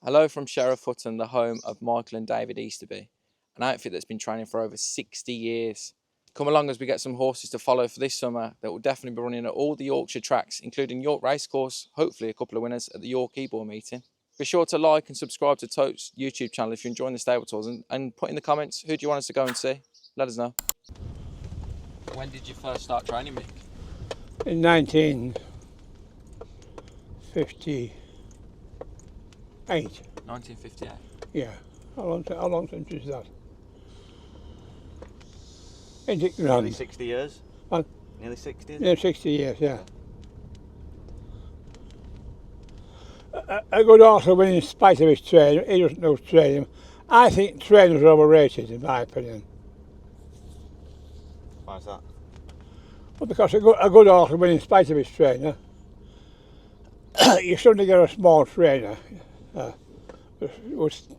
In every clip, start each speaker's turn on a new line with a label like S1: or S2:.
S1: Hello from Sheriff Hutton, the home of Michael and David Easterby, an outfit that's been training for over 60 years. Come along as we get some horses to follow for this summer that will definitely be running at all the Yorkshire tracks, including York Racecourse, hopefully a couple of winners at the York Ebor meeting. Be sure to like and subscribe to Tote's YouTube channel if you're enjoying the stable tours, and put in the comments who do you want us to go and see. Let us know. When did you first start training, Mick?
S2: In 1958.
S1: 1958.
S2: Yeah. How long since is that? Ain't it grand?
S3: Nearly 60 years.
S2: Huh?
S3: Nearly 60.
S2: Yeah, 60 years, yeah. A good horse will win in spite of his training. He doesn't know training. I think trainers are overrated, in my opinion.
S3: Why is that?
S2: Well, because a good horse will win in spite of his trainer. You shouldn't get a small trainer. With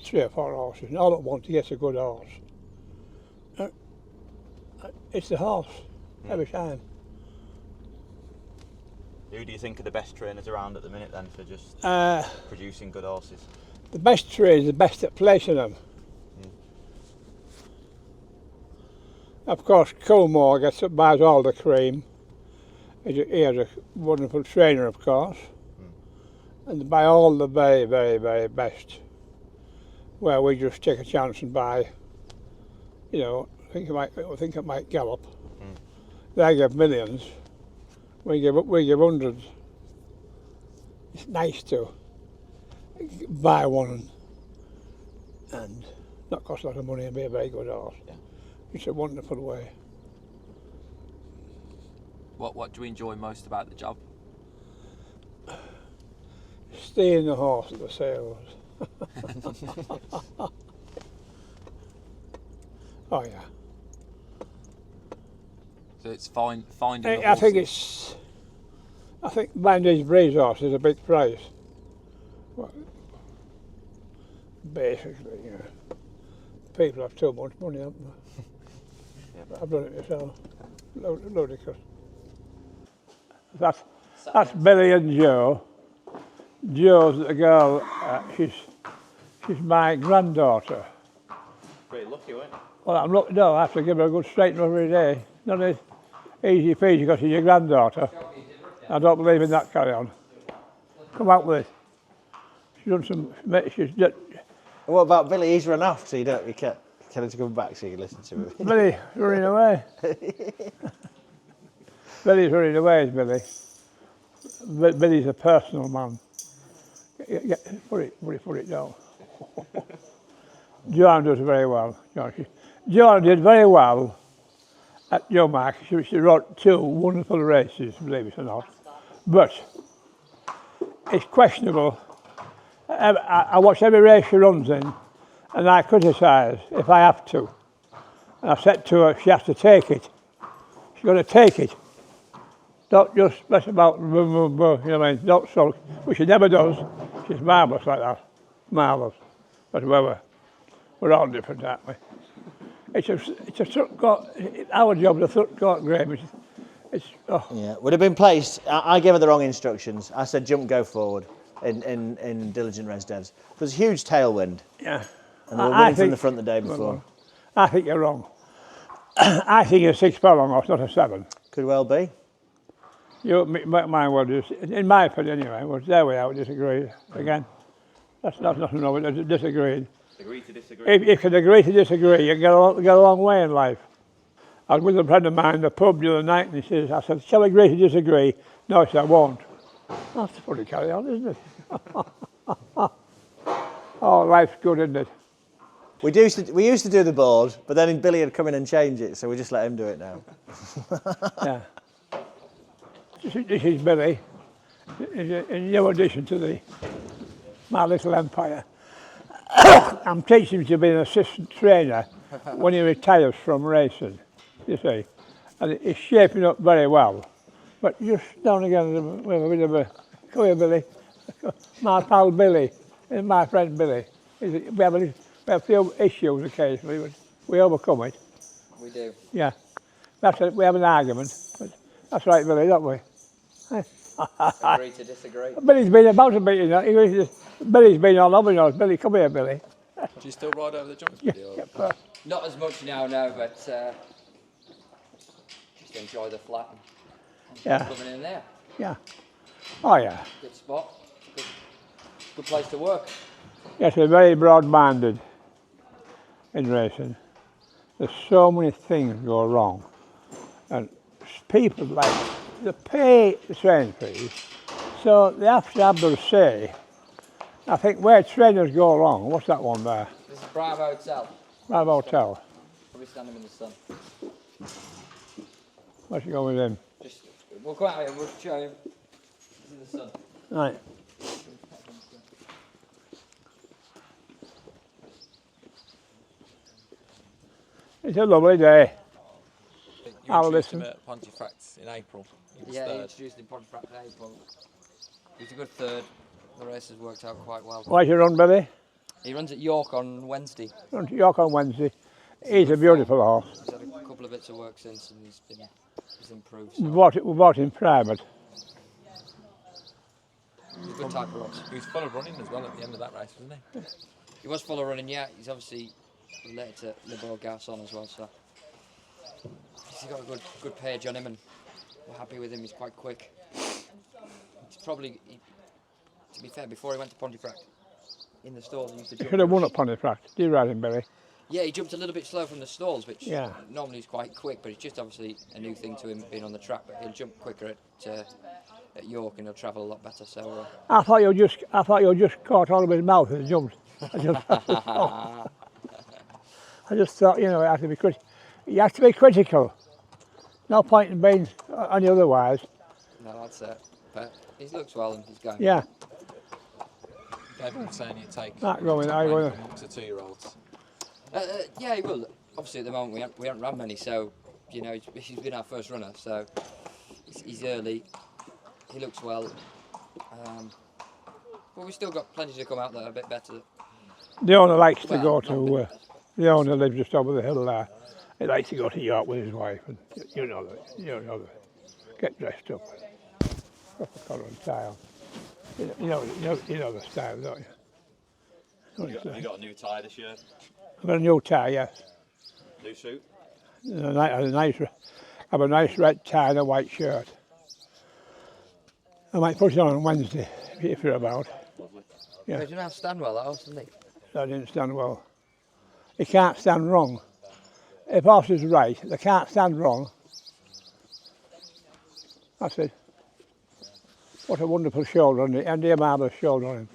S2: 3 or 4 horses, and all at once to get a good horse. It's the horse, every time.
S3: Who do you think are the best trainers around at the minute then for just producing good horses?
S2: The best trainers, the best at placing them. Of course, Coolmore buys all the cream. He has a wonderful trainer, of course. And they buy all the very, very, very best. Well, we just take a chance and buy, think it might gallop. They give millions. We give hundreds. It's nice to buy one and not cost a lot of money and be a very good horse.
S1: Yeah.
S2: It's a wonderful way.
S1: What do you enjoy most about the job?
S2: Steering the horse at the sales. Oh yeah.
S1: So it's finding the
S2: I
S1: horses.
S2: think buying these breed horses is a big price. Well, basically, people have too much money, haven't they?
S3: Yeah.
S2: I've done it myself. Ludicrous. That's Billy and Joe. Joe's the girl. She's my granddaughter.
S3: Pretty lucky, weren't you?
S2: Well, I have to give her a good straightening every day. Not as easy peasy because she's your granddaughter. I don't believe in that carry on. Come out with it. She's done some.
S3: What about Billy? He's run off, so you can't tell him to come back so you can listen to him.
S2: Billy's running away. Billy's running away, is Billy. Billy's a personal man. Put it down. Joan does very well. Joan did very well at Yomark. She rode 2 wonderful races, believe it or not. But it's questionable. I watch every race she runs in, and I criticise if I have to. And I said to her, she has to take it. She's going to take it. Don't just mess about, you know what I mean? Don't sulk, which she never does. She's marvellous like that, marvellous. But we're all different, aren't we? It's a our job is a third court grade.
S3: Yeah, would have been placed. I gave her the wrong instructions. I said jump, go forward in Diligent Res Devs. There's a huge tailwind.
S2: Yeah.
S3: And they were winning from the front the day before.
S2: I think you're wrong. I think a 6 furlong horse, not a 7.
S3: Could well be.
S2: My word is, in my opinion anyway, was there we are, disagree. Again, that's nothing wrong with it, disagreeing.
S3: Agree to disagree.
S2: If you can agree to disagree, you get a long way in life. I was with a friend of mine in the pub the other night, and I said, shall we agree to disagree? No, he said, I won't. That's funny carry on, isn't it? Oh, life's good, isn't it?
S3: We used to do the board, but then Billy had come in and changed it, so we just let him do it now.
S2: Yeah. This is Billy, a new addition to my little empire. I'm teaching him to be an assistant trainer when he retires from racing, you see. And he's shaping up very well. But just now and again, we have a bit of a, come here, Billy. My pal Billy, and my friend Billy. We have a few issues occasionally, but we overcome it.
S1: We do.
S2: Yeah. We have an argument. But that's right, Billy, don't we?
S1: Agree to disagree.
S2: Billy's been about a bit, you know. Billy's been all over, you know. Billy, come here, Billy.
S1: Do you still ride over the jumps, Billy? Or?
S4: Not as much now, no, but just enjoy the flat and
S2: Yeah.
S4: coming in there.
S2: Yeah. Oh, yeah.
S4: Good spot. Good place to work.
S2: Yes, we're very broad-minded in racing. There's so many things go wrong. And people they pay the training fees, so they have to have their say. I think where trainers go wrong, what's that one there?
S4: This is Bravo Hotel.
S2: Bravo Hotel.
S4: Probably stand him in the sun.
S2: What's going with him?
S4: We'll come out here and we'll show him. He's in the sun.
S2: Right. It's a lovely day.
S1: You
S2: I'll
S1: introduced
S2: listen.
S1: him at Pontefract in April. He was
S4: Yeah, he
S1: third.
S4: introduced him Pontefract in April. He was a good third. The race has worked out quite well.
S2: Where's your run, Billy?
S4: He runs at York on Wednesday.
S2: Run to York on Wednesday. He's a beautiful horse.
S4: He's had a couple of bits of work since and he's improved.
S2: We
S4: So.
S2: bought him private.
S4: He's a good type of horse.
S1: He was full of running as well at the end of that race, wasn't he?
S4: He was full of running, yeah. He's obviously related to Liberal Garçon as well, so he's got a good page on him, and we're happy with him. He's quite quick. It's probably, to be fair, before he went to Pontefract, in the stalls, he used to
S2: He
S4: jump.
S2: should have won at Pontefract. Do you ride him, Billy?
S4: Yeah, he jumped a little bit slow from the stalls, which
S2: Yeah.
S4: normally is quite quick, but it's just obviously a new thing to him being on the track. But he'll jump quicker at York, and he'll travel a lot better. So.
S2: I thought you just caught all of his mouth and jumped. I just thought, you know, it has to be you have to be critical. No point in being any otherwise.
S4: No, that's it. But he looks well and he's going.
S2: Yeah.
S1: David was saying he'd take
S2: That going, I going.
S1: to 2-year-olds.
S4: Yeah, he will. Obviously, at the moment we haven't run many, so you know he's been our first runner, so he's early. He looks well, but we've still got plenty to come out there a bit better.
S2: The owner likes to
S4: Well,
S2: go to. The owner lives just over the hill there. He likes to go to York with his wife, and you know that. Get dressed up, proper collar and tie on. You know the style, don't you?
S5: You got a new tie this year?
S2: I've got a new tie, yes.
S5: New suit?
S2: I have a nice red tie and a white shirt. I might put it on Wednesday if you're about.
S5: Lovely.
S2: Yeah.
S4: He didn't have to stand well, that horse, didn't he?
S2: That didn't stand well. He can't stand wrong. If horse is right, they can't stand wrong. That's it. What a wonderful shoulder, and the marvellous shoulder on him.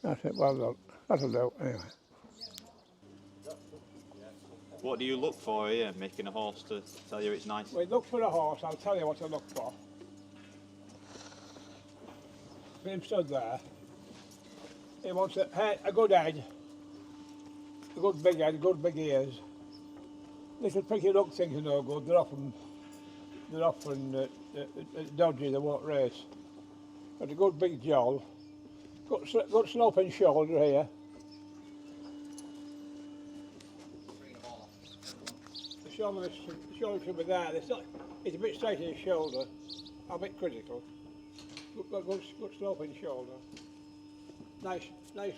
S2: That's it, well done. That'll do, anyway.
S5: What do you look for here, making a horse to tell you it's nice?
S2: We look for a horse, I'll tell you what to look for. Him stood there. He wants a good head, a good big head, good big ears. Little pricky look things are no good. They're often dodgy. They won't race. But a good big jowl, good sloping shoulder here. The shoulder should be there. It's a bit straight in his shoulder. I'm a bit critical. Good sloping shoulder. Nice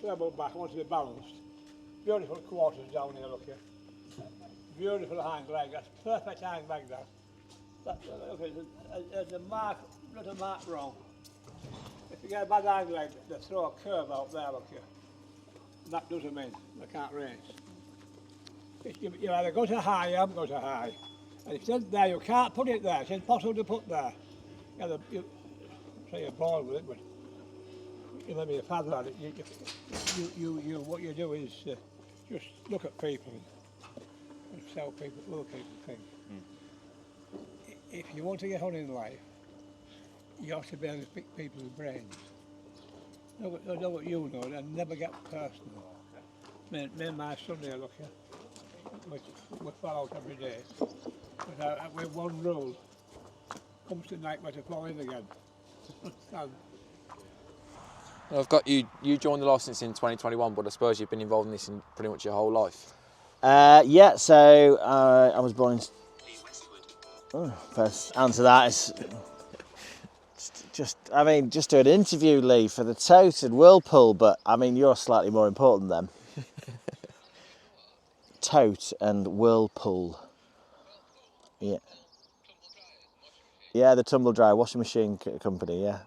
S2: level back. I want to be balanced. Beautiful quarters down here, look here. Beautiful hind leg. That's perfect hind leg. There's a mark, not a mark wrong. If you get a bad hind leg, they throw a curve out there, look here. That doesn't mean they can't race. You either go to high, you haven't got to high. And if it's there, you can't put it there. It's impossible to put there. You say you're born with it, but you let me a father at it. What you do is just look at people and tell people, other people think. If you want to get on in life, you have to be able to pick people's brains. Know what you know, and never get personal. Me and my son here, look here, we fall out every day. But with one rule, comes to night, we're to fall in again.
S1: I've got you joined the licence in 2021, but I suppose you've been involved in this in pretty much your whole life.
S3: Yeah, so I was born in... First answer to that is... just do an interview, Lee, for the Tote and Whirlpool, but I mean, you're slightly more important than them. Tote and Whirlpool. Yeah. Yeah, the tumble dryer washing machine company, yeah.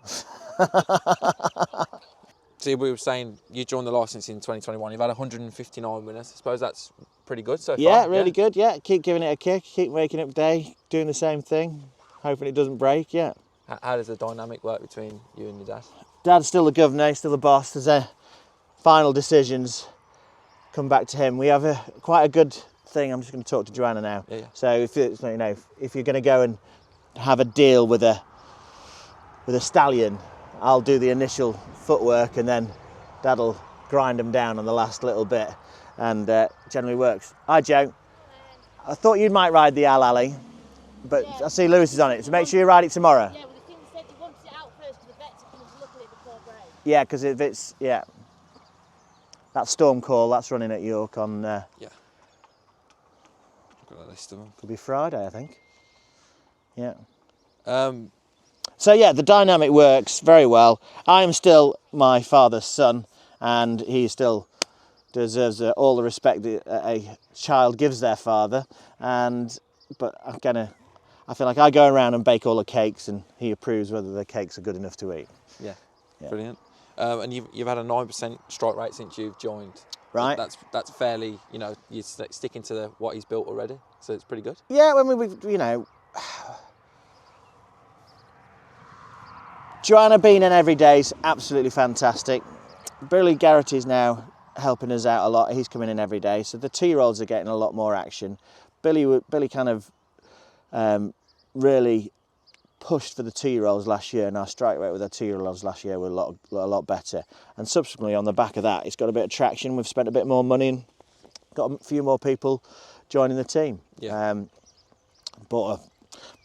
S1: See, we were saying you joined the licence in 2021. You've had 159 winners. I suppose that's pretty good so far.
S3: Yeah, really good, yeah. Keep giving it a kick, keep waking up day, doing the same thing, hoping it doesn't break, yeah.
S1: How does the dynamic work between you and your dad?
S3: Dad's still the governor, he's still the boss. There's final decisions come back to him. We have quite a good thing. I'm just going to talk to Joanna now.
S1: Yeah.
S3: So if you're going to go and have a deal with a stallion, I'll do the initial footwork and then Dad'll grind them down on the last little bit, and generally works. Hi Joe. I thought you might ride the Al Alley, but I see Lewis is on it, so make sure you ride it tomorrow.
S6: Yeah, well, the king said he wanted it out first for the vets to come and look at it before grade.
S3: Yeah, because if it's, yeah. That Storm Call, that's running at York on...
S1: Yeah. I've got a list of them.
S3: Could be Friday, I think. Yeah.
S1: Um,
S3: So yeah, the dynamic works very well. I am still my father's son, and he still deserves all the respect that a child gives their father. But I feel like I go around and bake all the cakes, and he approves whether the cakes are good enough to eat.
S1: yeah.
S3: Yeah.
S1: Brilliant. And you've had a 9% strike rate since you've joined.
S3: Right.
S1: That's fairly, you're sticking to what he's built already, so it's pretty good.
S3: Yeah, Joanna being in every day is absolutely fantastic. Billy Garrity's now helping us out a lot. He's coming in every day, so the 2-year-olds are getting a lot more action. Billy kind of really pushed for the 2-year-olds last year, and our strike rate with the 2-year-olds last year were a lot better. And subsequently, on the back of that, it's got a bit of traction. We've spent a bit more money and got a few more people joining the team.
S1: Yeah.
S3: Bought a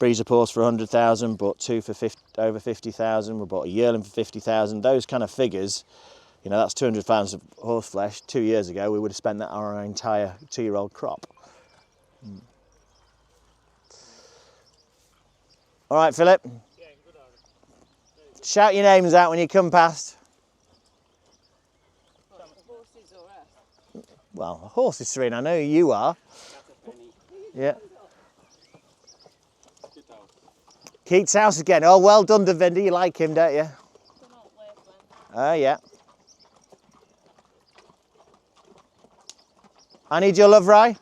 S3: breezer horse for 100,000, bought 2 for over 50,000. We bought a yearling for 50,000. Those kind of figures, that's 200 pounds of horse flesh. 2 years ago, we would have spent that on our entire 2-year-old crop. All right, Philip. Shout your names out when you come past. Well, a horse is serene. I know who you are. Yeah. Keats House again. Oh, well done, Davinda. You like him, don't you? Oh, yeah. I need your love, Rye.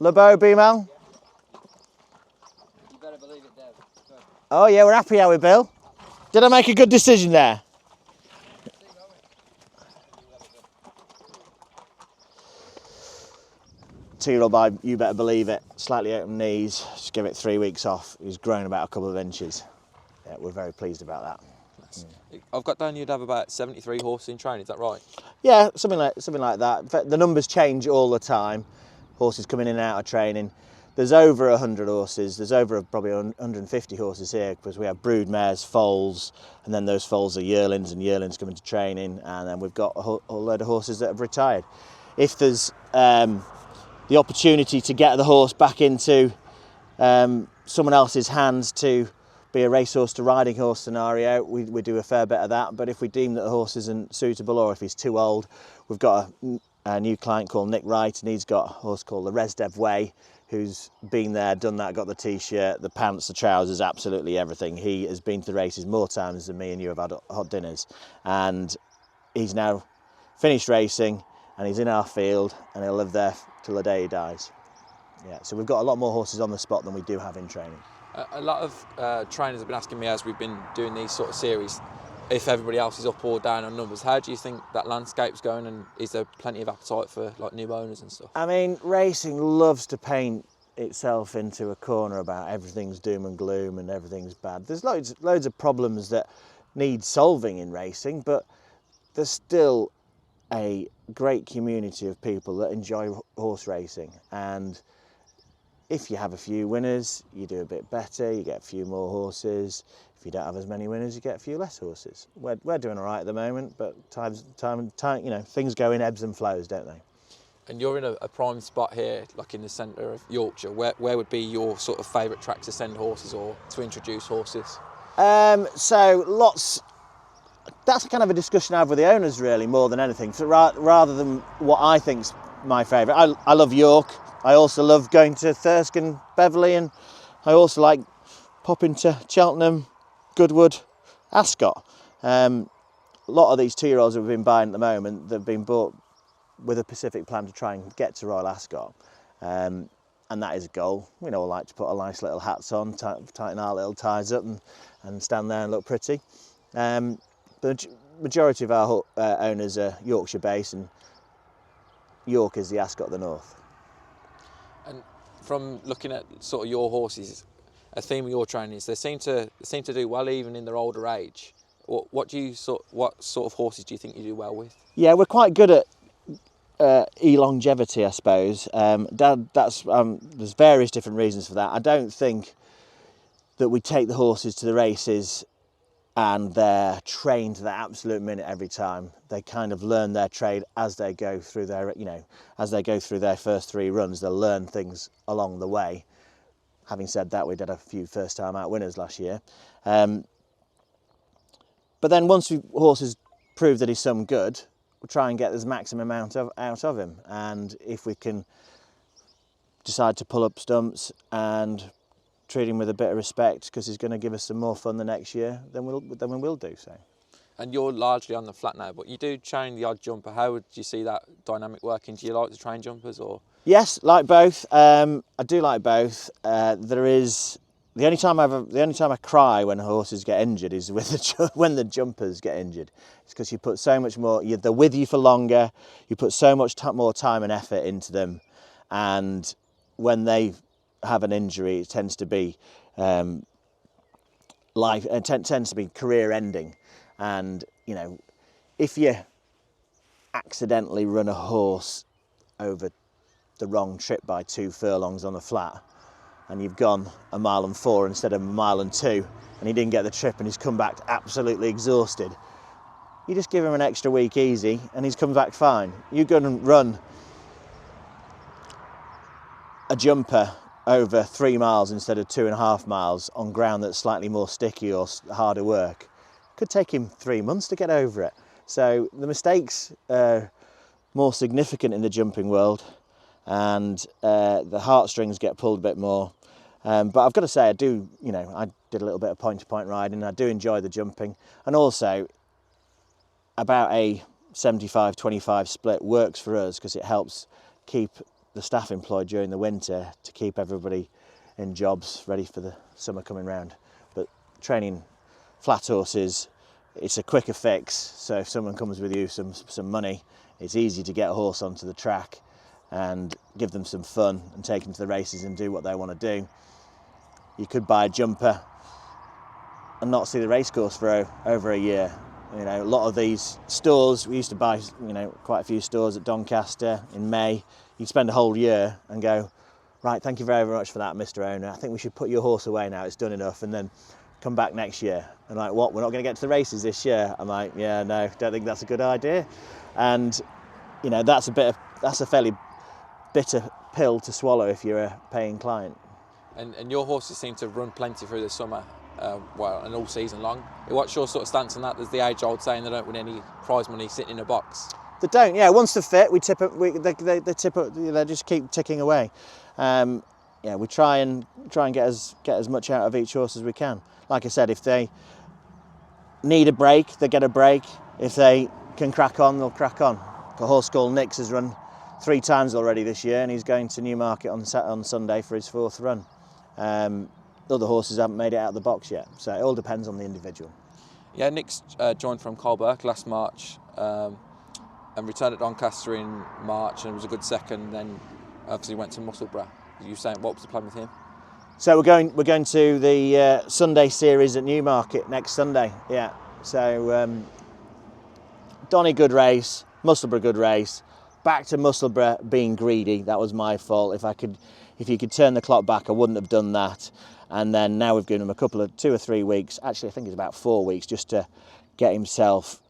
S3: Lebo, Beamel.
S4: You better believe it, Dev.
S3: Oh, yeah, we're happy, are we, Bill? Did I make a good decision there? Two-year-old, you better believe it. Slightly open knees. Just give it 3 weeks off. He's grown about a couple of inches. Yeah, we're very pleased about that.
S1: Nice. I've got down you'd have about 73 horses in training. Is that right?
S3: Yeah, something like that. In fact, the numbers change all the time. Horses coming in and out of training. There's over 100 horses. There's over probably 150 horses here because we have brood mares, foals, and then those foals are yearlings, and yearlings come into training, and then we've got a whole load of horses that have retired. If there's the opportunity to get the horse back into someone else's hands to be a racehorse to riding horse scenario, we do a fair bit of that. But if we deem that the horse isn't suitable, or if he's too old, we've got a new client called Nick Wright, and he's got a horse called the Resdev Way, who's been there, done that, got the t-shirt, the pants, the trousers, absolutely everything. He has been to the races more times than me and you have had hot dinners, and he's now finished racing, and he's in our field, and he'll live there till the day he dies. Yeah, so we've got a lot more horses on the spot than we do have in training.
S1: A lot of trainers have been asking me as we've been doing these sort of series if everybody else is up or down on numbers. How do you think that landscape's going, and is there plenty of appetite for like new owners and stuff?
S3: I mean, racing loves to paint itself into a corner about everything's doom and gloom and everything's bad. There's loads of problems that need solving in racing, but there's still a great community of people that enjoy horse racing, and if you have a few winners, you do a bit better, you get a few more horses. If you don't have as many winners, you get a few less horses. We're doing all right at the moment, but time, things go in ebbs and flows, don't they?
S1: And you're in a prime spot here, like in the centre of Yorkshire. Where would be your sort of favourite track to send horses or to introduce horses?
S3: So lots. That's kind of a discussion I have with the owners, really, more than anything. So rather than what I think's my favourite, I love York. I also love going to Thirsk and Beverley, and I also like popping to Cheltenham, Goodwood, Ascot. A lot of these 2-year-olds that we've been buying at the moment, they've been bought with a specific plan to try and get to Royal Ascot. And that is a goal. We all like to put our nice little hats on, tighten our little ties up and stand there and look pretty. The majority of our owners are Yorkshire based, and York is the Ascot of the North.
S1: And from looking at sort of your horses, a theme of your training is they seem to do well even in their older age. What sort of horses do you think you do well with?
S3: Yeah, we're quite good at elongevity, I suppose. There's various different reasons for that. I don't think that we take the horses to the races and they're trained to the absolute minute every time. They kind of learn their trade as they go through their, as they go through their first 3 runs. They'll learn things along the way. Having said that, we did a few first-time out winners last year. But then once horses prove that he's some good, we'll try and get this maximum amount out of him. And if we can decide to pull up stumps and treat him with a bit of respect because he's going to give us some more fun the next year, then we will do so.
S1: And you're largely on the flat now, but you do train the odd jumper. How would you see that dynamic working? Do you like to train jumpers or?
S3: Yes, like both. I do like both. The only time I cry when horses get injured is when the jumpers get injured. It's because you put so much more. They're with you for longer. You put so much more time and effort into them, and when they have an injury, it tends to be tends to be career ending. And if you accidentally run a horse over the wrong trip by 2 furlongs on a flat, and you've gone 1 mile and 4 instead of 1 mile and 2, and he didn't get the trip and he's come back absolutely exhausted, you just give him an extra week easy and he's come back fine. You go and run a jumper over 3 miles instead of 2.5 miles on ground that's slightly more sticky or harder work. Could take him 3 months to get over it. So the mistakes are more significant in the jumping world, and the heartstrings get pulled a bit more. But I've got to say, I did a little bit of point-to-point riding. I do enjoy the jumping, and also about a 75-25 split works for us because it helps keep the staff employed during the winter to keep everybody in jobs ready for the summer coming round. But training flat horses, it's a quicker fix. So if someone comes with you some money, it's easy to get a horse onto the track and give them some fun and take them to the races and do what they want to do. You could buy a jumper and not see the racecourse for over a year. A lot of these stores, we used to buy, quite a few stores at Doncaster in May. You'd spend a whole year and go, right, thank you very much for that, Mr. Owner. I think we should put your horse away now, it's done enough, and then come back next year. And like, what, we're not going to get to the races this year? I'm like, yeah, no, don't think that's a good idea. And, that's a fairly bitter pill to swallow if you're a paying client.
S1: And your horses seem to run plenty through the summer, and all season long. What's your sort of stance on that? There's the age-old saying they don't win any prize money sitting in a box.
S3: They don't, yeah. Once they're fit, we tip it. They tip it. They just keep ticking away. We try and get as much out of each horse as we can. Like I said, if they need a break, they get a break. If they can crack on, they'll crack on. A horse called Nix has run 3 times already this year, and he's going to Newmarket on Sunday for his 4th run. Other horses haven't made it out of the box yet, so it all depends on the individual.
S1: Yeah, Nick's joined from Colburke last March and returned at Doncaster in March, and was a good second. Then obviously went to Musselburgh. You saying what was the plan with him?
S3: So we're going to the Sunday series at Newmarket next Sunday. Yeah. So Donny, good race. Musselburgh, good race. Back to Musselburgh being greedy. That was my fault. If you could turn the clock back, I wouldn't have done that. And then now we've given him a couple of 2 or 3 weeks. Actually, I think it's about 4 weeks just to get himself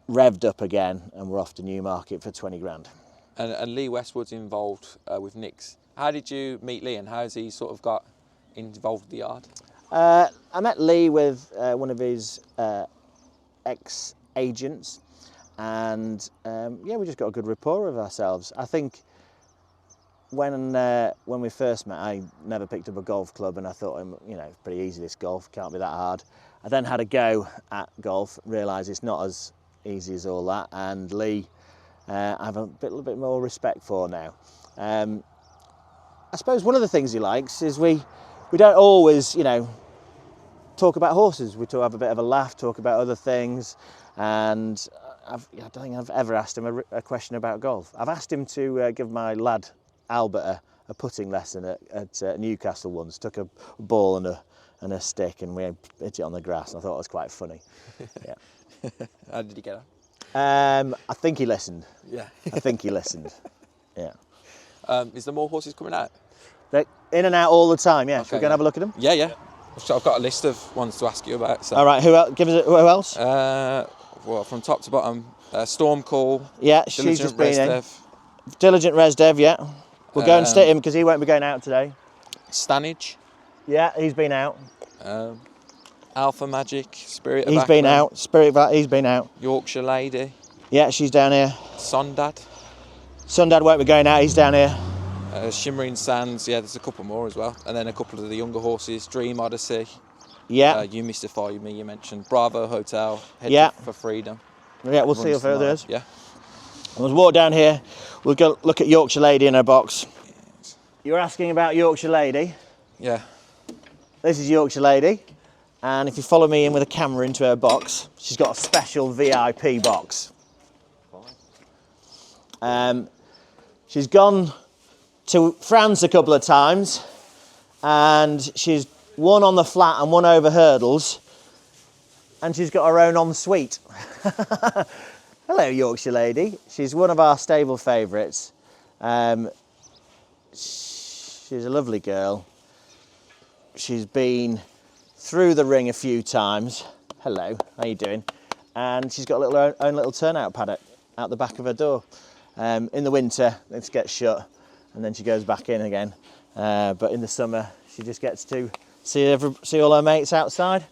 S3: revved up again. And we're off to Newmarket for 20 grand.
S1: And Lee Westwood's involved with Nick's. How did you meet Lee, and how has he sort of got involved with the yard?
S3: I met Lee with one of his ex-agents, and yeah, we just got a good rapport with ourselves. I think when we first met, I never picked up a golf club, and I thought, you know, it's pretty easy, this golf, can't be that hard. I then had a go at golf, realised it's not as easy as all that, and Lee I have a little bit more respect for now. I suppose one of the things he likes is we don't always, you know, talk about horses. We have a bit of a laugh, talk about other things, and I don't think I've ever asked him a question about golf. I've asked him to give my lad Albert a putting lesson at Newcastle once. Took a ball and a stick, and we hit it on the grass, and I thought it was quite funny. Yeah.
S1: How did he get on?
S3: I think he listened.
S1: Yeah.
S3: I think he listened. Yeah.
S1: Is there more horses coming out?
S3: They're in and out all the time. Yeah.
S1: Okay,
S3: Should we go and have a look at them?
S1: Yeah, yeah. So I've got a list of ones to ask you about. So.
S3: All right. Who else? Who else?
S1: Well, from top to bottom, Storm Call.
S3: Yeah, she's
S1: Diligent
S3: just been in.
S1: Resdev,
S3: Diligent Resdev. Yeah. We'll go and stick him because he won't be going out today.
S1: Stanage.
S3: Yeah, he's been out.
S1: Alpha Magic, Spirit of
S3: He's been
S1: Akron,
S3: out. Spirit of that. He's been out.
S1: Yorkshire Lady,
S3: Yeah, she's down here.
S1: Sondad,
S3: Sundad won't be going out. He's down here.
S1: Shimmering Sands. Yeah, there's a couple more as well, and then a couple of the younger horses. Dream Odyssey.
S3: Yeah.
S1: You Mystify Me. You mentioned Bravo Hotel. Head
S3: Yeah.
S1: for Freedom.
S3: Yeah, we'll see how
S1: Runs
S3: further
S1: tomorrow.
S3: is.
S1: Yeah.
S3: We'll walk down here. We'll go look at Yorkshire Lady in her box. You're asking about Yorkshire Lady.
S1: Yeah.
S3: This is Yorkshire Lady. And if you follow me in with a camera into her box, she's got a special VIP box. She's gone to France a couple of times, and she's won on the flat and won over hurdles, and she's got her own ensuite. Hello, Yorkshire Lady. She's one of our stable favourites. She's a lovely girl. She's been through the ring a few times. Hello, how you doing? And she's got a own little turnout paddock out the back of her door. In the winter, it gets shut, and then she goes back in again. But in the summer, she just gets to see all her mates outside.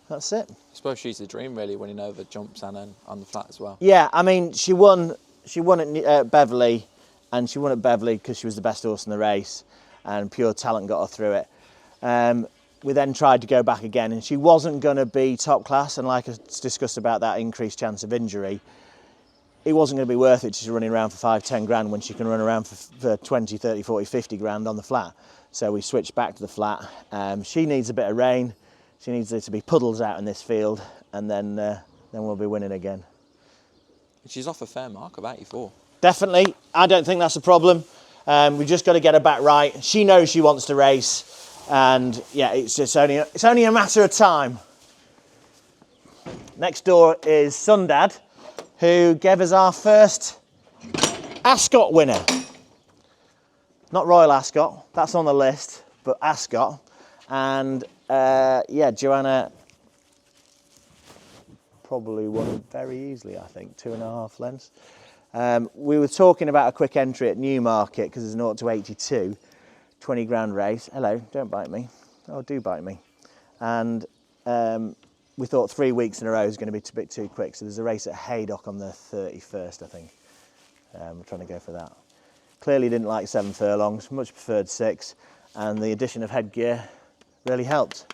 S3: That's it.
S1: I suppose she's the dream, really, winning over jumps and then on the flat as well.
S3: Yeah, I mean, she won at Beverley, and she won at Beverley because she was the best horse in the race, and pure talent got her through it. We then tried to go back again, and she wasn't going to be top class, and like I discussed about that increased chance of injury, it wasn't going to be worth it just running around for 5-10 grand when she can run around for 20, 30, 40, 50 grand on the flat. So we switched back to the flat. She needs a bit of rain. She needs there to be puddles out in this field, and then we'll be winning again.
S1: She's off a fair mark of 84.
S3: Definitely. I don't think that's a problem. We've just got to get her back right. She knows she wants to race, and yeah, it's only a matter of time. Next door is Sundad, who gave us our first Ascot winner. Not Royal Ascot, that's on the list, but Ascot. And yeah, Joanna probably won very easily, I think, 2.5 lengths. We were talking about a quick entry at Newmarket because there's 0 to 82, 20 grand race. Hello, don't bite me. Oh, do bite me. And we thought 3 weeks in a row is going to be a bit too quick. So there's a race at Haydock on the 31st, I think. We're trying to go for that. Clearly didn't like 7 furlongs, much preferred 6. And the addition of headgear really helped.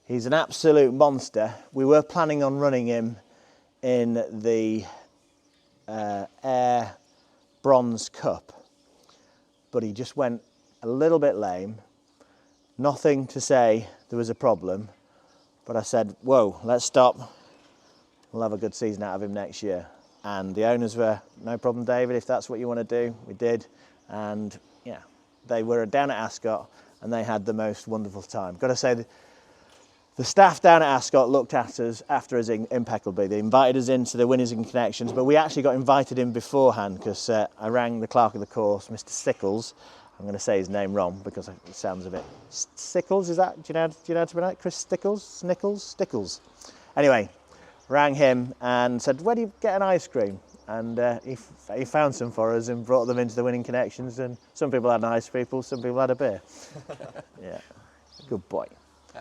S3: He's an absolute monster. We were planning on running him in the Air Bronze Cup, but he just went a little bit lame. Nothing to say there was a problem, but I said, whoa, let's stop. We'll have a good season out of him next year. And the owners were, no problem, David, if that's what you want to do. We did. And yeah, they were down at Ascot and they had the most wonderful time. Got to say, the staff down at Ascot looked after us impeccably. They invited us into the Winners and Connections, but we actually got invited in beforehand because I rang the clerk of the course, Mr. Sickles. I'm going to say his name wrong because it sounds a bit... Sickles, is that? Do you know how to pronounce it? Chris Stickles? Stickles? Anyway, rang him and said, where do you get an ice cream? and he found some for us and brought them into the winning connections. And some people had nice people, some people had a beer. Yeah, good boy.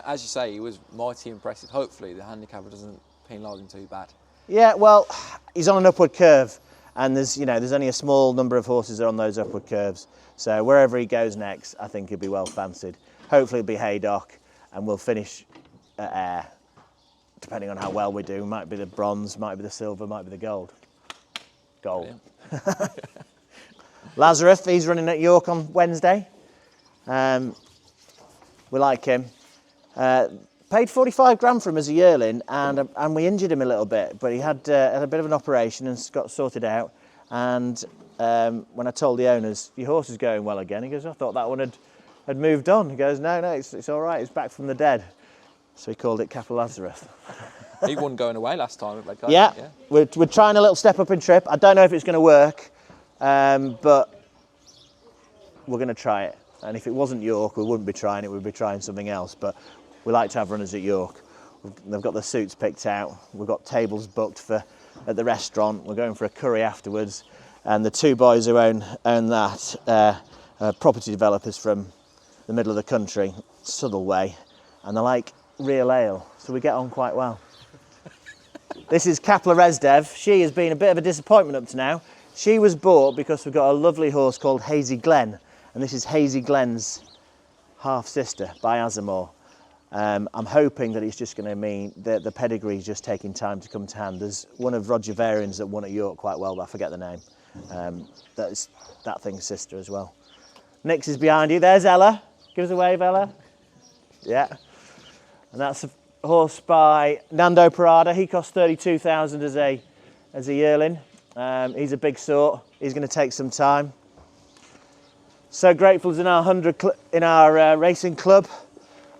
S1: As you say, he was mighty impressive. Hopefully the handicapper doesn't penalise him too bad.
S3: Yeah, well, he's on an upward curve, and there's only a small number of horses that are on those upward curves. So wherever he goes next, I think he'll be well fancied. Hopefully it'll be Haydock, and we'll finish at Ayr, depending on how well we do. Might be the bronze, might be the silver, might be the gold. Gold. Lazarus, he's running at York on Wednesday. We like him. Paid 45 grand for him as a yearling, and we injured him a little bit, but he had a bit of an operation and got sorted out. And when I told the owners, your horse is going well again, he goes, I thought that one had moved on. He goes, no, it's all right, it's back from the dead. So he called it Capital Lazarus.
S1: He won going away last time.
S3: Yeah. We're trying a little step up in trip. I don't know if it's going to work, but we're going to try it. And if it wasn't York, we wouldn't be trying it, we'd be trying something else. But we like to have runners at York. They've got the suits picked out. We've got tables booked at the restaurant. We're going for a curry afterwards. And the two boys who own that are property developers from the middle of the country, Southall way, and they're like real ale, so we get on quite well. This is Capla Resdev. She has been a bit of a disappointment up to now. She was bought because we've got a lovely horse called Hazy Glen, and this is Hazy Glen's half sister by Azamore. I'm hoping that it's just going to mean that the pedigree is just taking time to come to hand. There's one of Roger Varian's that won at York quite well, but I forget the name. That's that thing's sister as well. Nix is behind you. There's Ella. Give us a wave, Ella. Yeah. And that's a horse by Nando Parada. He cost 32,000 as a yearling. He's a big sort. He's going to take some time. So Grateful's in our racing club.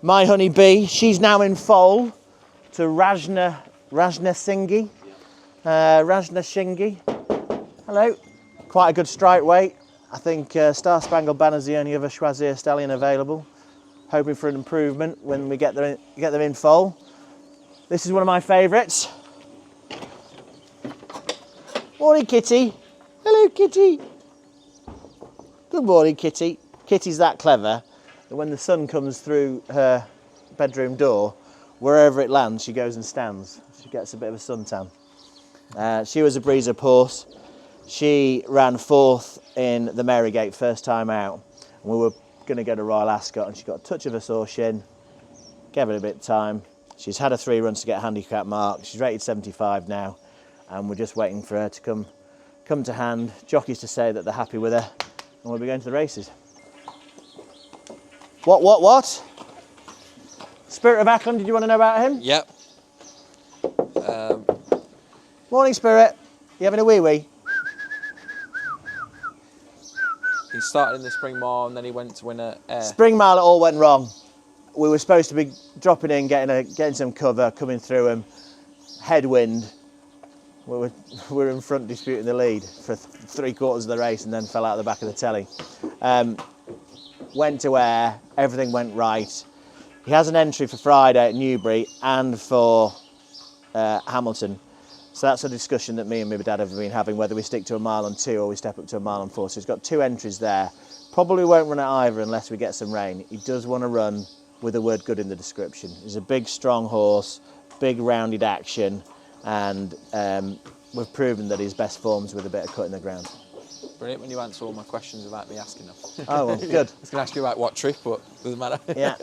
S3: My Honey Bee, she's now in foal to Rajna Singhi. Rajna Shingi. Hello. Quite a good strike weight. I think Star Spangled Banner's the only other Schwazier stallion available. Hoping for an improvement when we get them in foal. This is one of my favourites. Morning, Kitty. Hello, Kitty. Good morning, Kitty. Kitty's that clever that when the sun comes through her bedroom door, wherever it lands, she goes and stands. She gets a bit of a suntan. She was a breeze-up horse. She ran 4th in the Marygate first time out. And we were going to go to Royal Ascot, and she got a touch of a sore shin. Gave it a bit of time. She's had her 3 runs to get a handicap mark. She's rated 75 now, and we're just waiting for her to come to hand. Jockeys to say that they're happy with her, and we'll be going to the races. What? Spirit of Ackland, did you want to know about him?
S1: Yep.
S3: Morning, Spirit. You having a wee-wee?
S1: He started in the Spring Mile and then he went to win a Ayr.
S3: Spring Mile, it all went wrong. We were supposed to be dropping in, getting some cover, coming through him. Headwind. We were in front disputing the lead for 3/4 of the race and then fell out the back of the telly. Went to Ayr, everything went right. He has an entry for Friday at Newbury and for Hamilton. So that's a discussion that me and my dad have been having, whether we stick to a mile and 2 or we step up to a mile and 4. So he's got 2 entries there. Probably won't run at either unless we get some rain. He does want to run with the word good in the description. He's a big, strong horse, big, rounded action, and we've proven that his best form's with a bit of cut in the ground.
S1: Brilliant when you answer all my questions without me asking them.
S3: Oh, well, good.
S1: I was going to ask you about what trip, but doesn't matter.
S3: Yeah.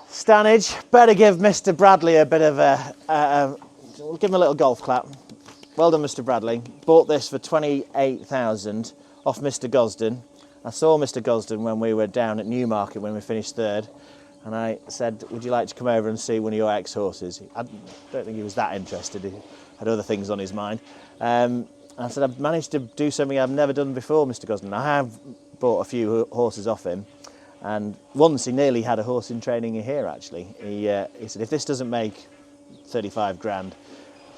S3: Stanage, better give Mr. Bradley a bit of we'll give him a little golf clap. Well done, Mr. Bradley. Bought this for 28,000 off Mr. Gosden. I saw Mr. Gosden when we were down at Newmarket when we finished 3rd, and I said, would you like to come over and see one of your ex-horses? I don't think he was that interested. He had other things on his mind. I said, I've managed to do something I've never done before, Mr. Gosden. I have bought a few horses off him. And once he nearly had a horse in training here, actually. He said, if this doesn't make 35 grand,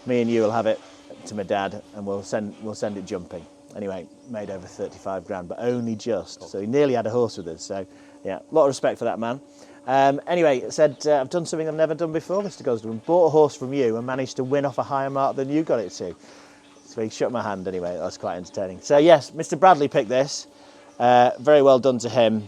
S3: me and you will have it to my dad and we'll send it jumping. Anyway, made over 35 grand, but only just. So he nearly had a horse with us. So, yeah, a lot of respect for that man. Anyway, it said, I've done something I've never done before, Mr. Gosden. Bought a horse from you and managed to win off a higher mark than you got it to. So he shook my hand anyway. That was quite entertaining. So yes, Mr. Bradley picked this. Very well done to him.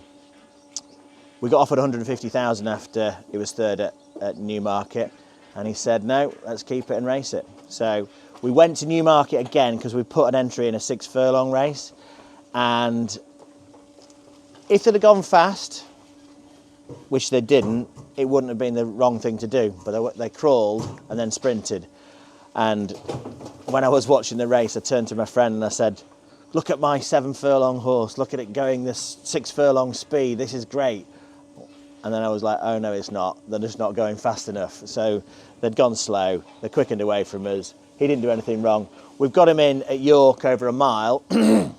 S3: We got offered 150,000 after it was third at Newmarket, and he said, no, let's keep it and race it. So we went to Newmarket again because we put an entry in a 6 furlong race, and if they'd have gone fast, which they didn't, it wouldn't have been the wrong thing to do, but they crawled and then sprinted. And when I was watching the race, I turned to my friend and I said, look at my 7 furlong horse, look at it going this 6 furlong speed, this is great. And then I was like, oh no, it's not. They're just not going fast enough. So they'd gone slow, they quickened away from us. He didn't do anything wrong. We've got him in at York over a mile, and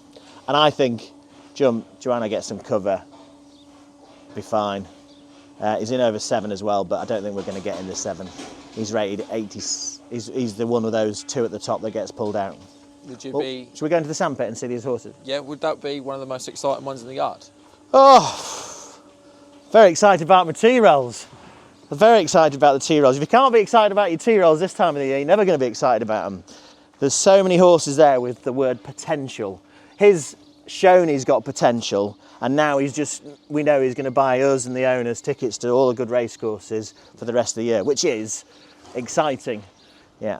S3: I think Joanna gets some cover, be fine. He's in over 7 as well, but I don't think we're going to get in the 7. He's rated 80. He's the one of those 2 at the top that gets pulled out.
S1: Would you
S3: Well,
S1: be?
S3: should we go into the sandpit and see these horses?
S1: Yeah, would that be one of the most exciting ones in the yard?
S3: Oh, very excited about my T-rolls. Very excited about the T-rolls. If you can't be excited about your T-rolls this time of the year, you're never going to be excited about them. There's so many horses there with the word potential. His shown he's got potential, and now we know he's going to buy us and the owners tickets to all the good race courses for the rest of the year, which is exciting. Yeah.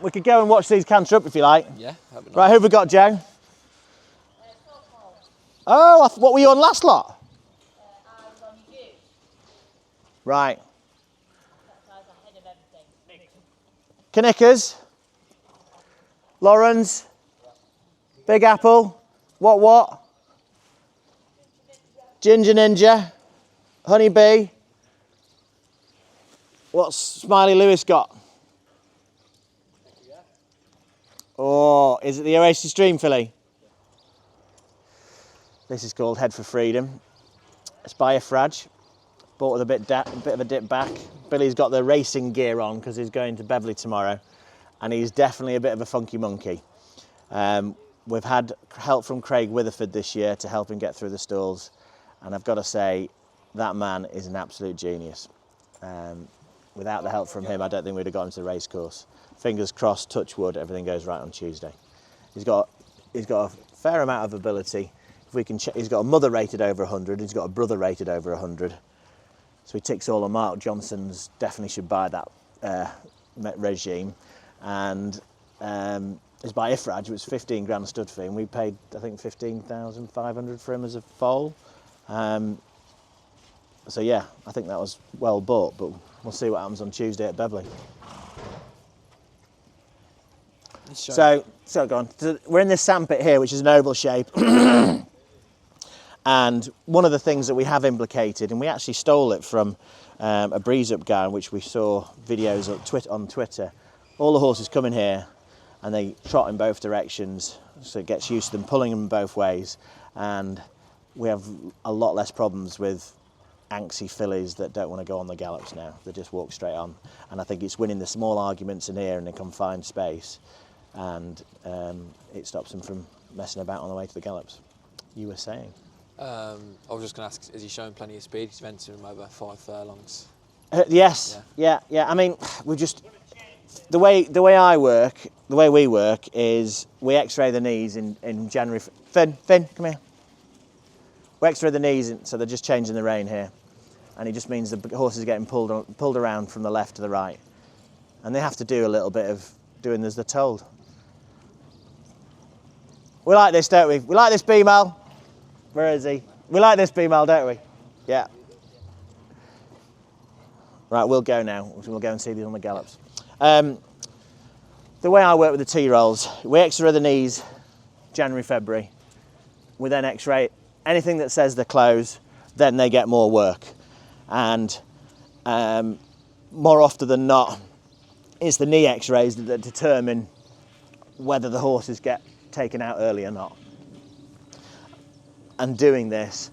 S3: We could go and watch these canter up if you like.
S1: Yeah, that'd be nice.
S3: Right, who have we got, Joe? Oh, what were you on last lot?
S6: I was on you.
S3: Right.
S6: I was ahead of everything.
S3: Knickers, Lawrence, Big Apple, what? Ginger Ninja, Honey Bee. What's Smiley Lewis got? Oh, is it the Oasis Dream filly? This is called Head for Freedom. It's by a Frage. Bought with a bit of a dip back. Billy's got the racing gear on because he's going to Beverley tomorrow, and he's definitely a bit of a funky monkey. We've had help from Craig Witherford this year to help him get through the stalls, and I've got to say that man is an absolute genius. Without the help from him, I don't think we'd have got him to the race course. Fingers crossed, touch wood, everything goes right on Tuesday. He's got a fair amount of ability. If we can, he's got a mother rated over 100. He's got a brother rated over 100. So he ticks all the Mark Johnsons. Definitely should buy that regime. And it's by Ifraj. It was 15 grand stud fee, and we paid I think 15,500 for him as a foal. So yeah, I think that was well bought. But we'll see what happens on Tuesday at Beverley. So go on. So we're in this sandpit here, which is an oval shape. And one of the things that we have implicated, and we actually stole it from a breeze up guy, which we saw videos on Twitter. All the horses come in here and they trot in both directions, so it gets used to them pulling them both ways. And we have a lot less problems with anxy fillies that don't want to go on the gallops now. They just walk straight on. And I think it's winning the small arguments in here in a confined space. And it stops them from messing about on the way to the gallops. You were saying?
S7: I was just going to ask, is he showing plenty of speed? He's ventured him over 5 furlongs.
S3: Yes, yeah. I mean, the way I work, the way we work is we X-ray the knees in January. Finn, come here. We X-ray the knees, so they're just changing the rein here, and it just means the horse is getting pulled around from the left to the right, and they have to do a little bit of doing as they're told. We like this, don't we? We like this B-Mal. Where is he? We like this B-Mal, don't we? Yeah. Right, we'll go now. We'll go and see these on the gallops. The way I work with the T-rolls, we X-ray the knees January, February. We then X-ray anything that says they're closed, then they get more work. And more often than not, it's the knee X-rays that determine whether the horses get taken out early or not. And doing this,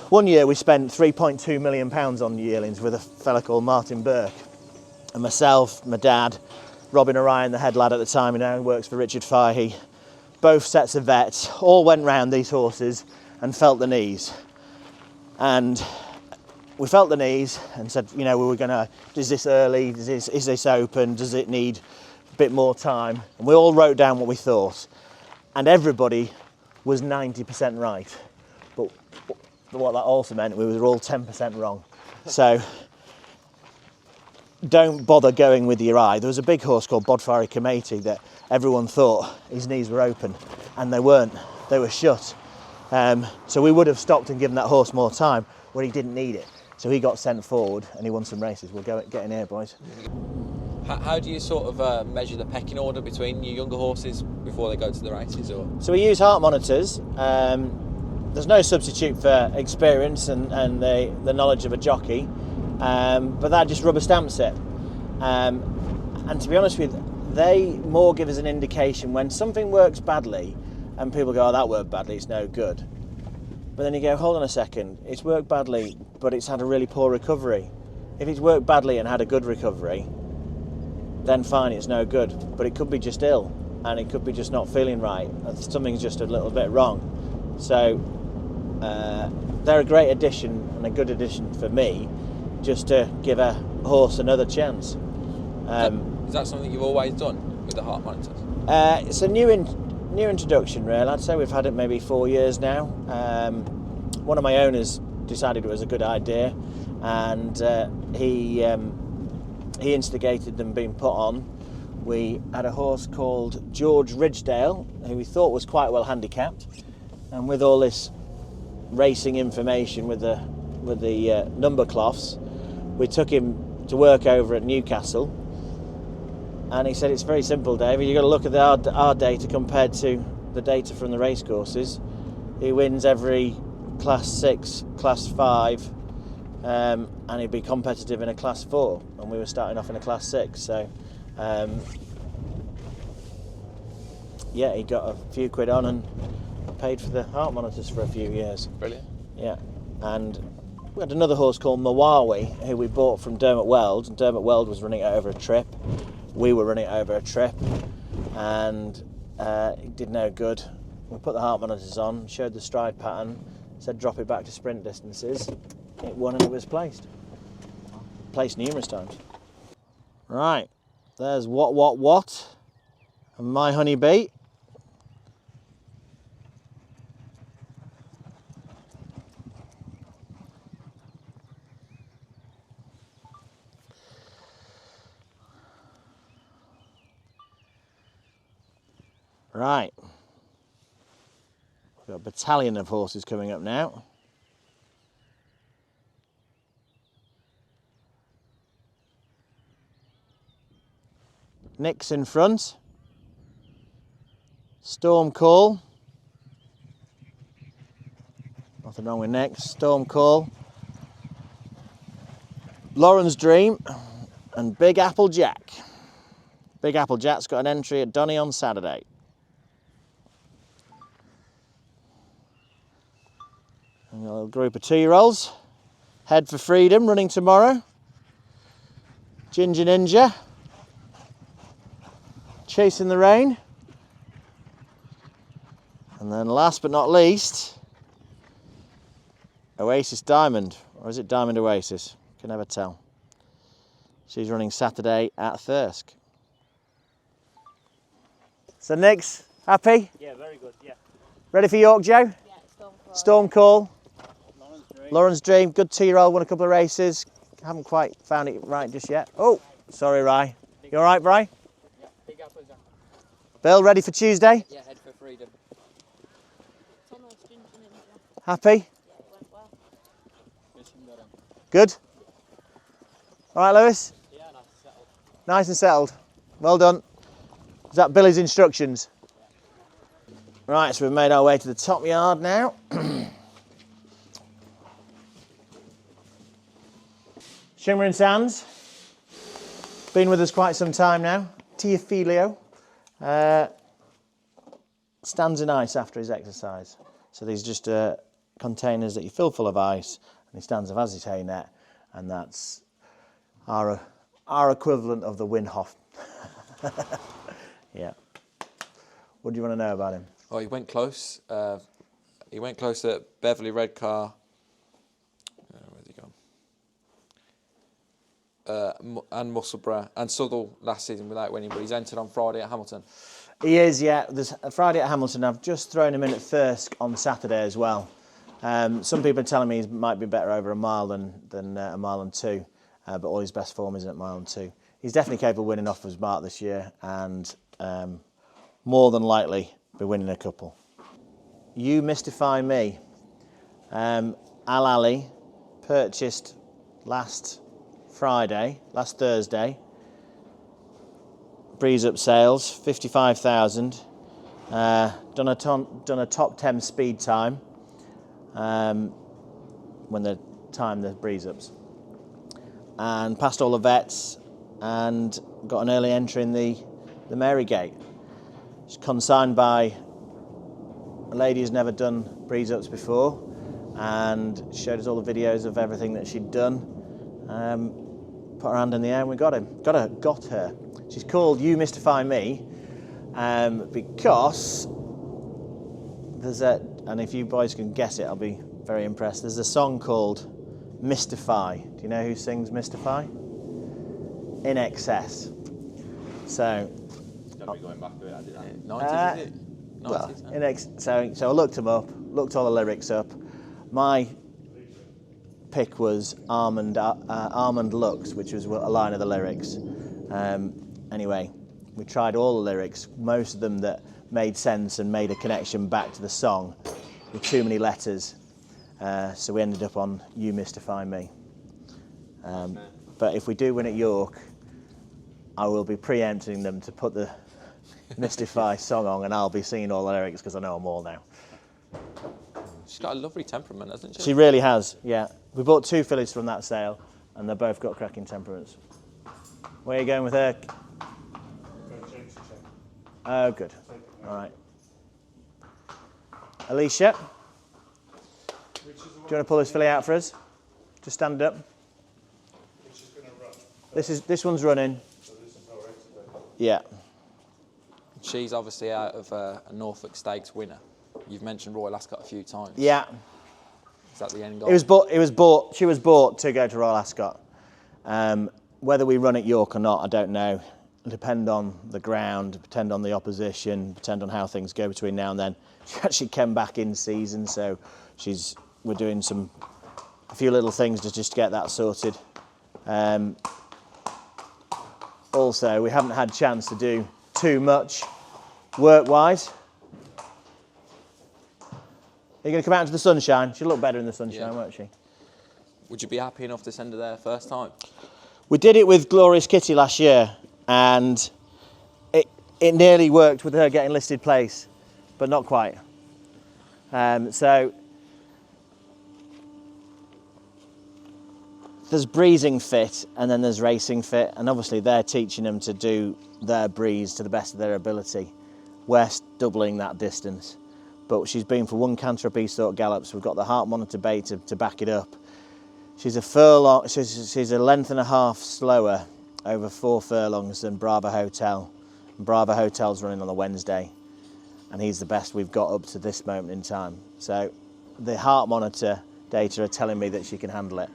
S3: One year we spent £3.2 million on yearlings with a fella called Martin Burke. And myself, my dad, Robin Orion, the head lad at the time, who now works for Richard Fahey, both sets of vets, all went round these horses and felt the knees. And we felt the knees and said, you know, we were going to, is this early, is this open, does it need a bit more time? And we all wrote down what we thought. And everybody was 90% right. But what that also meant, we were all 10% wrong. So don't bother going with your eye. There was a big horse called Bodfari Cometi that everyone thought his knees were open, and they weren't, they were shut. So we would have stopped and given that horse more time when he didn't need it. So he got sent forward and he won some races. We'll get in here, boys.
S7: How do you sort of measure the pecking order between your younger horses before they go to the races? Or
S3: So we use heart monitors. There's no substitute for experience and the knowledge of a jockey, but that just rubber stamps it. And to be honest with you, they more give us an indication when something works badly and people go, oh, that worked badly, it's no good. But then you go, hold on a second, it's worked badly, but it's had a really poor recovery. If it's worked badly and had a good recovery, then fine, it's no good. But it could be just ill, and it could be just not feeling right. Something's just a little bit wrong. So they're a great addition and a good addition for me, just to give a horse another chance.
S7: is that something you've always done with the heart monitors?
S3: It's a new introduction, really. I'd say we've had it maybe 4 years now. One of my owners decided it was a good idea, and he instigated them being put on. We had a horse called George Ridgedale, who we thought was quite well handicapped, and with all this racing information with the number cloths, we took him to work over at Newcastle. And he said, it's very simple, David. You've got to look at our data compared to the data from the racecourses. He wins every Class 6, Class 5, and he'd be competitive in a Class 4. And we were starting off in a Class 6. So, yeah, he got a few quid on and paid for the heart monitors for a few years.
S7: Brilliant.
S3: Yeah. And we had another horse called Mawawi, who we bought from Dermot Weld. And Dermot Weld was running it over a trip. We were running it over a trip, and it did no good. We put the heart monitors on, showed the stride pattern, said drop it back to sprint distances. It won and it was placed. Placed numerous times. Right, there's what, and My Honey Bee. Right, we've got a battalion of horses coming up now. Nick's in front. Storm Call. Nothing wrong with Nick. Storm Call. Lauren's Dream and Big Apple Jack. Big Apple Jack's got an entry at Donny on Saturday. And a little group of 2-year-olds. Head for Freedom running tomorrow. Ginger Ninja. Chasing the Rain. And then last but not least, Oasis Diamond. Or is it Diamond Oasis? Can never tell. She's running Saturday at Thirsk. So Nick's happy?
S8: Yeah, very good, yeah.
S3: Ready for York, Joe?
S6: Yeah,
S3: Storm Call. Lauren's Dream, good 2-year-old, won a couple of races. Haven't quite found it right just yet. Oh, sorry, Rye. You all right, Bri?
S4: Yeah, Big Apple Jack.
S3: Bill, ready for Tuesday?
S4: Yeah, Head for Freedom.
S3: Happy?
S6: Yeah, it went well.
S3: Good? All right, Lewis?
S4: Yeah, nice and settled.
S3: Nice and settled. Well done. Is that Billy's instructions? Right, so we've made our way to the top yard now. Shimmering Sands. Been with us quite some time now. Teofilio. Stands in ice after his exercise. So these just containers that you fill full of ice, and he stands a Vazite net, and that's our equivalent of the Winhoff. Yeah. What do you want to know about him?
S1: Oh, he went close. He went close at Beverley Redcar. Where's he gone? And Musselburgh and Southall last season without winning, but he's entered on Friday at Hamilton.
S3: He is, yeah. There's a Friday at Hamilton. I've just thrown him in at Thirsk on Saturday as well. Some people are telling me he might be better over a mile than a mile and 2, but all his best form is at mile and 2. He's definitely capable of winning off his mark this year, and more than likely be winning a couple. You Mystify Me. Al Ali, purchased last Thursday. Breeze up sales, 55,000. Done a top 10 speed time when they timed the breeze ups, and passed all the vets and got an early entry in the Marygate. It's consigned by a lady who's never done breeze ups before, and showed us all the videos of everything that she'd done. Put her hand in the air and we got her. She's called You Mystify Me because there's and if you boys can guess it, I'll be very impressed. There's a song called Mystify. Do you know who sings Mystify? In Excess. So.
S5: Don't be going back to it, I did that.
S1: 90s, is it? 90s,
S3: well, so I looked them up, looked all the lyrics up. My pick was Almond Lux, which was a line of the lyrics. Anyway, we tried all the lyrics, most of them that made sense and made a connection back to the song with too many letters. So we ended up on You Mystify Me. But if we do win at York, I will be preempting them to put the Mystify song on, and I'll be singing all the lyrics because I know them all now.
S1: She's got a lovely temperament, hasn't she?
S3: She really has, yeah. We bought 2 fillies from that sale, and they've both got cracking temperaments. Where are you going with her? Oh, good. All right. Alicia, do you want to pull this filly out for us? Just stand up. This one's running. Yeah.
S1: She's obviously out of a Norfolk Stakes winner. You've mentioned Royal Ascot a few times.
S3: Yeah.
S1: Is that the end goal?
S3: She was bought to go to Royal Ascot. Whether we run at York or not, I don't know. It'll depend on the ground, depend on the opposition, depend on how things go between now and then. She actually came back in season, so we're doing a few little things just to get that sorted. Also, we haven't had a chance to do too much work-wise. Are you going to come out into the sunshine? She'll look better in the sunshine, won't she?
S1: Would you be happy enough to send her there first time?
S3: We did it with Glorious Kitty last year, and it nearly worked with her getting listed place, but not quite. So there's breezing fit and then there's racing fit, and obviously they're teaching them to do their breeze to the best of their ability. We're doubling that distance. But she's been for 1 canter up East Thorpe gallops. We've got the heart monitor bay to back it up. She's a furlong. She's a length and a half slower over 4 furlongs than Bravo Hotel. And Bravo Hotel's running on the Wednesday, and he's the best we've got up to this moment in time. So the heart monitor data are telling me that she can handle it.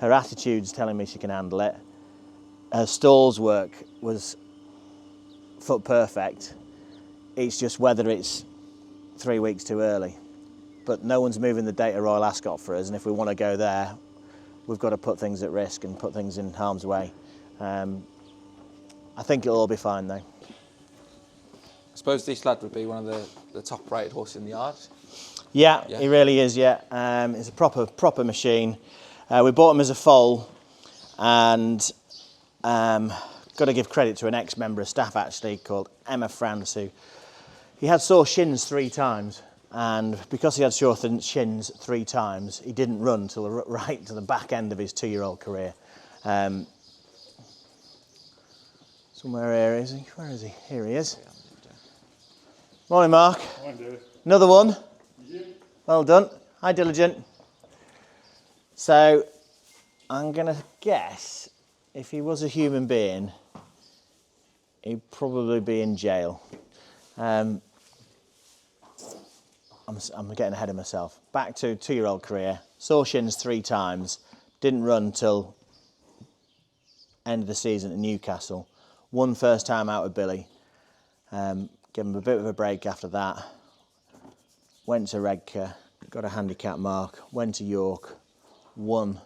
S3: Her attitude's telling me she can handle it. Her stalls work was foot perfect. It's just whether it's 3 weeks too early. But no one's moving the date of Royal Ascot for us, and if we want to go there, we've got to put things at risk and put things in harm's way. I think it'll all be fine though.
S1: I suppose this lad would be one of the top-rated horses in the yard.
S3: Yeah, he really is, yeah. It's a proper machine. We bought him as a foal, and got to give credit to an ex-member of staff actually called Emma France, who he had sore shins 3 times, and because he had sore shins 3 times, he didn't run till right to the back end of his 2-year-old career. Somewhere here is he? Where is he? Here he is. Morning, Mark.
S2: Morning, David.
S3: Another one.
S2: Yeah.
S3: Well done. Hi, Diligent. So, I'm going to guess if he was a human being, he'd probably be in jail. I'm getting ahead of myself. Back to 2-year-old career. Sore shins 3 times. Didn't run till end of the season at Newcastle. Won first time out with Billy. Gave him a bit of a break after that. Went to Redcar, got a handicap mark. Went to York, won.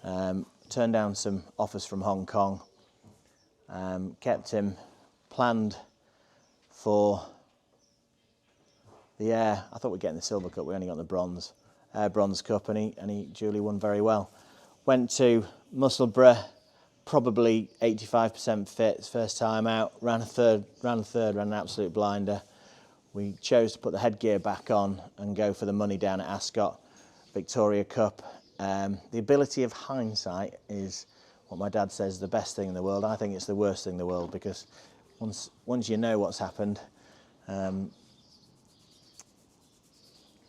S3: Turned down some offers from Hong Kong. Kept him, planned for the Air. I thought we'd get in the Silver Cup, we only got the Bronze. Bronze Cup, and he duly won very well. Went to Musselburgh, probably 85% fit, first time out, ran an absolute blinder. We chose to put the headgear back on and go for the money down at Ascot, Victoria Cup. The ability of hindsight is what my dad says the best thing in the world. I think it's the worst thing in the world, because once you know what's happened,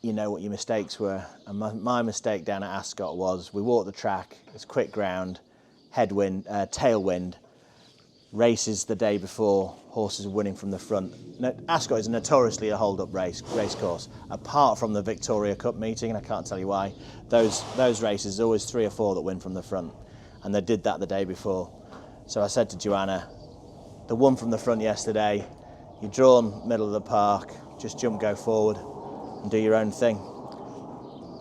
S3: you know what your mistakes were. And my mistake down at Ascot was we walked the track, it's quick ground, headwind, tailwind, races the day before, horses are winning from the front. Ascot is notoriously a hold-up race course, apart from the Victoria Cup meeting, and I can't tell you why. Those races, there's always 3 or 4 that win from the front, and they did that the day before. So I said to Joanna, the one from the front yesterday, you're drawn middle of the park, just jump, go forward, and do your own thing.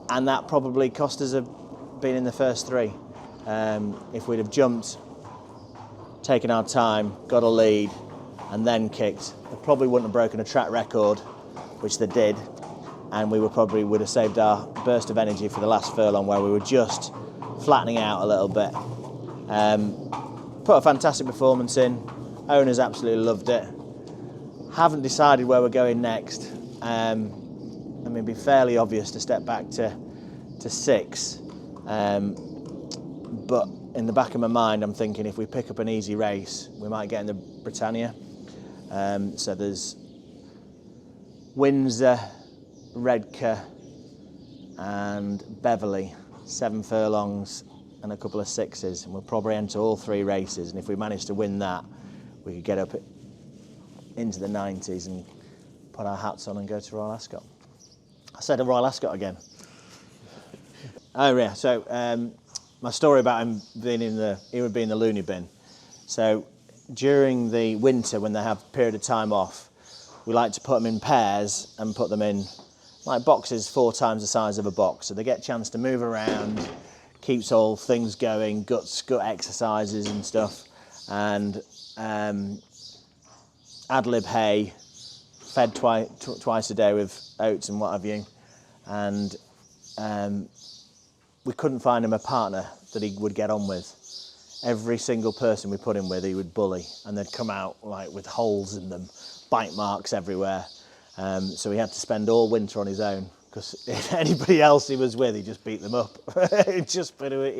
S3: And that probably cost us being in the first 3. If we'd have jumped, taken our time, got a lead, and then kicked, they probably wouldn't have broken a track record, which they did, and we would have saved our burst of energy for the last furlong, where we were just flattening out a little bit. Put a fantastic performance in. Owners absolutely loved it. Haven't decided where we're going next. I mean, it'd be fairly obvious to step back to 6, but in the back of my mind, I'm thinking if we pick up an easy race, we might get in the Britannia. So there's Windsor, Redcar, and Beverley, 7 furlongs and a couple of 6s, and we'll probably enter all 3 races. And if we manage to win that, we could get up into the 90s and put our hats on and go to Royal Ascot. I said Royal Ascot again. Oh yeah, so my story about him being he would be in the loony bin. So during the winter, when they have a period of time off, we like to put them in pairs and put them in like boxes 4 times the size of a box, so they get a chance to move around, keeps all things going, gut exercises and stuff, and ad-lib hay, fed twice a day with oats and what have you, and we couldn't find him a partner that he would get on with. Every single person we put him with, he would bully, and they'd come out like with holes in them, bite marks everywhere. So he had to spend all winter on his own, because if anybody else he was with, he just beat them up. He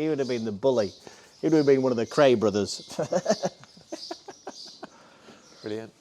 S3: would have been the bully. He would have been one of the Cray brothers.
S7: Brilliant.